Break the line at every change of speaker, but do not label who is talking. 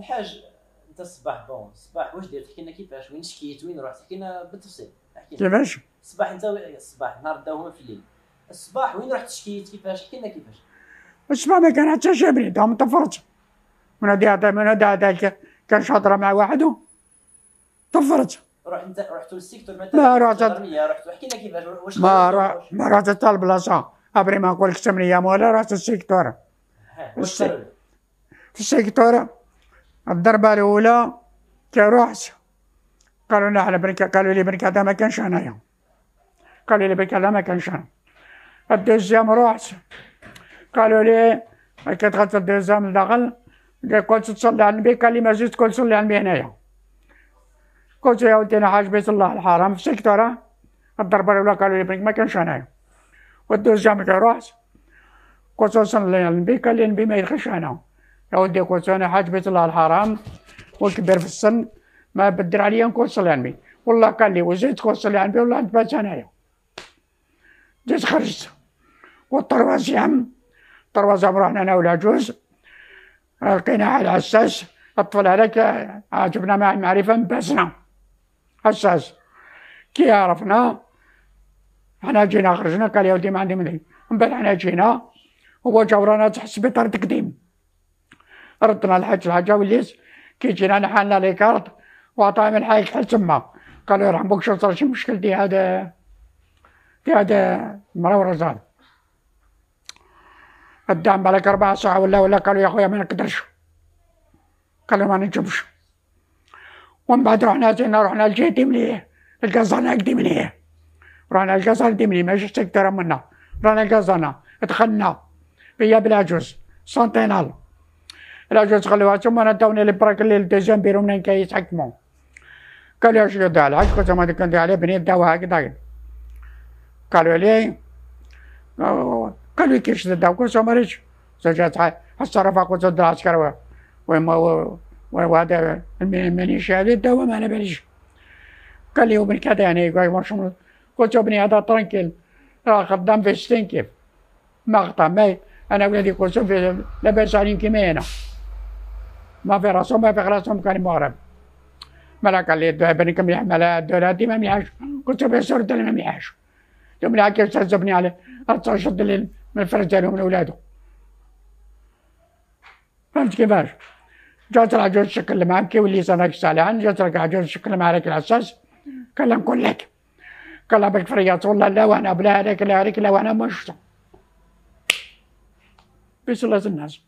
الحاج انت الصباح الصباح واش دير؟ تحكي لنا كيفاش، وين شكيت، وين رحت؟ تحكي لنا بالتفصيل. احكي لنا
كيفاش؟
الصباح انت الصباح نهار داو هما في الليل. الصباح وين رحت شكيت كيفاش؟ احكي لنا كيفاش.
الصباح ما كان حتى شي بني داهم طفرت من هذا كان شاطره مع وحده طفرت.
رحتوا للسيكتور
ما
مثلا
رحت.
الجدرميه، رحتوا احكي لنا كيفاش واش
ما رحت حتى البلاصه ابري ما نقول لك 8 ايام ولا رحت للسيكتور.
واش قالوا لك؟
في السيكتور الضربه الاولى كي رحت قالوا لنا على قالوا لي برك هذا ما كانش هنايا، قالوا لي برك هذا ما كانش هنا. الدوزيام رحت قالوا لي كي دخلت الدوزيام لداخل قلت تصلي على النبي، قال لي ما زلت تقول صلي على النبي هنايا. قلت يا ودي انا حاج بيت الله الحرام في السيكتور. الضربه الاولى قالوا لي برك ما كانش هنايا، والدوزيام كي رحت قلت صلي على النبي، قال لي النبي ما يدخلش هنا. يا ودي قلت انا حاج بيت الله الحرام وكبير في السن ما بدر عليا نقول صلي على النبي، والله قال لي وزيد تقول صلي على النبي والله انت بات هنايا. جيت خرجت والطروازيام رحنا انا والعجوز لقينا على الحساس الطفل هذاك عجبنا مع المعرفه نباسنا حساس. كي عرفنا حنا جينا خرجنا قال يا ودي ما عندي مدري. من بعد حنا جينا هو جا ورانا تحت السبيطار تقديم، ردنا الحاجه وليت كي جينا نحالنا لي كارت وعطاها من حالك حل تما. قالوا يرحموك شو صار شي مشكل دي هذا المراورز هذا. الدعم بالك 4 ساعة ولا قالوا يا خويا ما نقدرش، قالوا ما نجمش. ومن بعد رحنا لجهة ديملي القزانة ديملي، رحنا القزانة ديملي ماشي السيكتور منا، رحنا القزانة دخلنا بيا بالعجوز سنتينال. العجوز خلوها ثم داوني لي براك اللي الدوزيام بيرو منين كيتحكموا. قالوا اش يدعي عليك؟ قلت لهم هذيك كندير عليه بني داوها هكذا. قالوا لي كيفاش داو؟ قلت لهم ماليش جات الصرافه قلت له العسكر وهذا الميليشيا هذه داوها ما على باليش. قال لي وبنك هذا يعني قلت له بني هذا ترانكيل راه خدام في 60 كيف ما خطا ما انا ولادي قلت لهم لاباس عليهم كيما هنا ما في راسهم ما في راسهم كان مغرب. مالا قال لي بنك مليح مالا الدوله هذه ما مليحاش. قلت له بيان سور الدوله ما مليحاش. قال لي كيف تعذبني عليه؟ شد لي من الفرج ديالهم من ولادو. فهمت كيفاش؟ جات العجوز تشكل معاه كي وليت انا كصالحا جات العجوز تشكل مع هذاك العساس قال له نقول لك، قال له بالك فريات والله لا وانا بلا هذاك لا هذيك لا وانا ما شفتو. بصلاة الناس.